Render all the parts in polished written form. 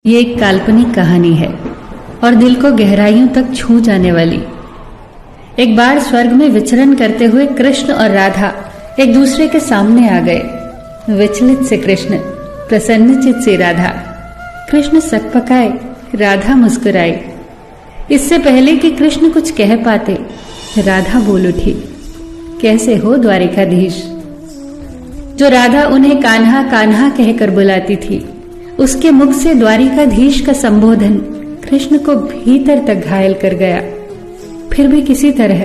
ये एक काल्पनिक कहानी है और दिल को गहराइयों तक छू जाने वाली। एक बार स्वर्ग में विचरण करते हुए कृष्ण और राधा एक दूसरे के सामने आ गए। विचलित से कृष्ण, प्रसन्नचित से राधा। कृष्ण सकपकाए, राधा मुस्कुराई। इससे पहले कि कृष्ण कुछ कह पाते, राधा बोल उठी, कैसे हो द्वारिकाधीश। जो राधा उन्हें कान्हा कान्हा कहकर बुलाती थी, उसके मुख से द्वारिकाधीश का संबोधन कृष्ण को भीतर तक घायल कर गया। फिर भी किसी तरह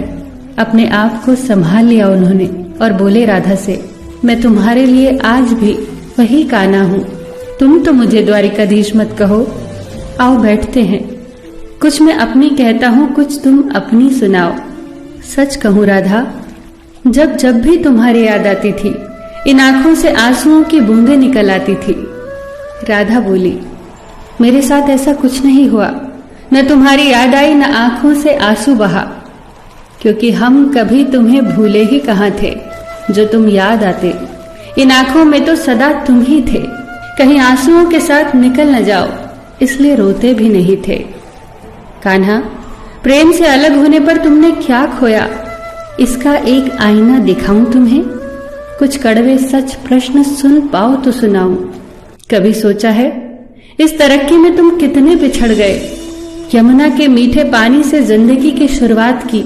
अपने आप को संभाल लिया उन्होंने और बोले राधा से, मैं तुम्हारे लिए आज भी वही कान्हा हूं। तुम तो मुझे द्वारिकाधीश मत कहो। आओ बैठते हैं। कुछ मैं अपनी कहता हूं, कुछ तुम अपनी सुनाओ। सच कहूं राधा, जब जब भी तुम्हारी याद आती थी, इन आंखों से आंसुओं की बूंदें निकल आती थी। राधा बोली, मेरे साथ ऐसा कुछ नहीं हुआ। न तुम्हारी याद आई, न आंखों से आंसू बहा, क्योंकि हम कभी तुम्हें भूले ही कहाँ थे। जो तुम याद आते, इन आंखों में तो सदा तुम ही थे। कहीं आंसुओं के साथ निकल न जाओ, इसलिए रोते भी नहीं थे। कान्हा, प्रेम से अलग होने पर तुमने क्या खोया, इसका एक आईना दिखाऊं तुम्हें। कुछ कड़वे सच प्रश्न सुन पाओ तो सुनाऊं। कभी सोचा है इस तरक्की में तुम कितने पिछड़ गए। यमुना के मीठे पानी से जिंदगी की शुरुआत की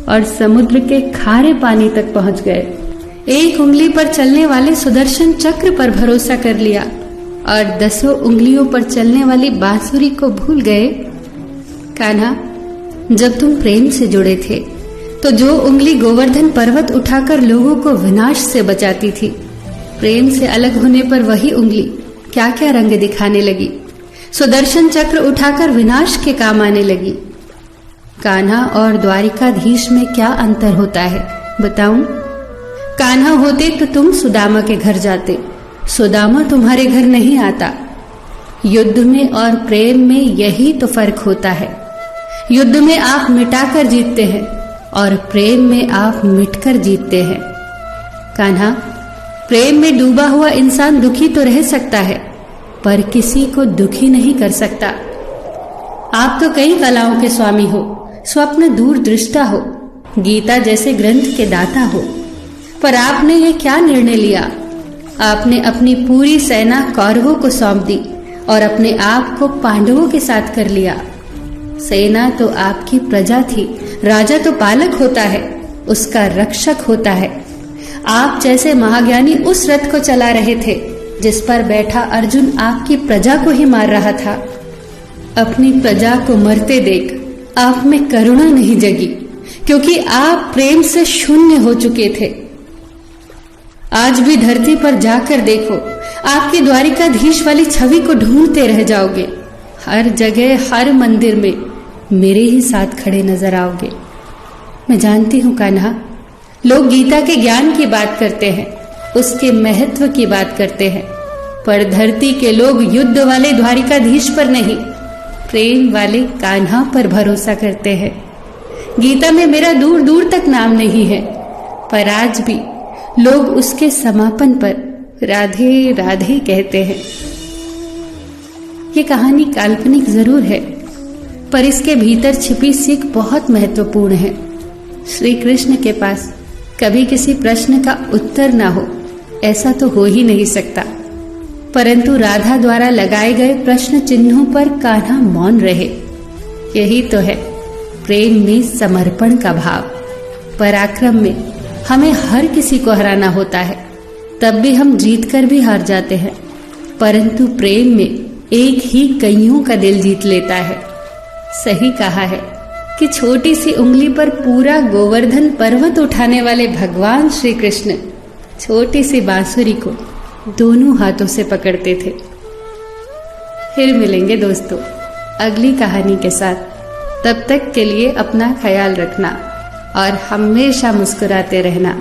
और समुद्र के खारे पानी तक पहुंच गए। एक उंगली पर चलने वाले सुदर्शन चक्र पर भरोसा कर लिया और 10 उंगलियों पर चलने वाली बांसुरी को भूल गए। कान्हा, जब तुम प्रेम से जुड़े थे तो जो उंगली गोवर्धन पर्वत उठाकर लोगों को विनाश से बचाती थी, प्रेम से अलग होने पर वही उंगली क्या क्या रंग दिखाने लगी। सुदर्शन चक्र उठाकर विनाश के काम आने लगी। कान्हा और द्वारिकाधीश में क्या अंतर होता है बताऊं? कान्हा होते तो तुम सुदामा के घर जाते, सुदामा तुम्हारे घर नहीं आता। युद्ध में और प्रेम में यही तो फर्क होता है। युद्ध में आप मिटाकर जीतते हैं और प्रेम में आप मिटकर जीतते हैं। कान्हा, प्रेम में डूबा हुआ इंसान दुखी तो रह सकता है, पर किसी को दुखी नहीं कर सकता। आप तो कई कलाओं के स्वामी हो, स्वप्न दूरदृष्टा हो, गीता जैसे ग्रंथ के दाता हो, पर आपने ये क्या निर्णय लिया? आपने अपनी पूरी सेना कौरवों को सौंप दी और अपने आप को पांडवों के साथ कर लिया। सेना तो आपकी प्रजा थी, राजा तो पालक होता है, उसका रक्षक होता है। आप जैसे महाज्ञानी उस रथ को चला रहे थे जिस पर बैठा अर्जुन आपकी प्रजा को ही मार रहा था। अपनी प्रजा को मरते देख आप में करुणा नहीं जगी, क्योंकि आप प्रेम से शून्य हो चुके थे। आज भी धरती पर जाकर देखो, आपकी द्वारिकाधीश वाली छवि को ढूंढते रह जाओगे। हर जगह, हर मंदिर में मेरे ही साथ खड़े नजर आओगे। मैं जानती हूं कान्हा, लोग गीता के ज्ञान की बात करते हैं, उसके महत्व की बात करते हैं, पर धरती के लोग युद्ध वाले द्वारिकाधीश पर नहीं, प्रेम वाले कान्हा पर भरोसा करते हैं। गीता में मेरा दूर दूर तक नाम नहीं है, पर आज भी लोग उसके समापन पर राधे राधे कहते हैं। ये कहानी काल्पनिक जरूर है, पर इसके भीतर छिपी सीख बहुत महत्वपूर्ण है। श्री कृष्ण के पास कभी किसी प्रश्न का उत्तर ना हो, ऐसा तो हो ही नहीं सकता, परंतु राधा द्वारा लगाए गए प्रश्न चिन्हों पर कान्हा मौन रहे। यही तो है प्रेम में समर्पण का भाव। पराक्रम में हमें हर किसी को हराना होता है, तब भी हम जीत कर भी हार जाते हैं, परंतु प्रेम में एक ही कईयों का दिल जीत लेता है। सही कहा है कि छोटी सी उंगली पर पूरा गोवर्धन पर्वत उठाने वाले भगवान श्री कृष्ण छोटी सी बांसुरी को दोनों हाथों से पकड़ते थे। फिर मिलेंगे दोस्तों अगली कहानी के साथ। तब तक के लिए अपना ख्याल रखना और हमेशा मुस्कुराते रहना।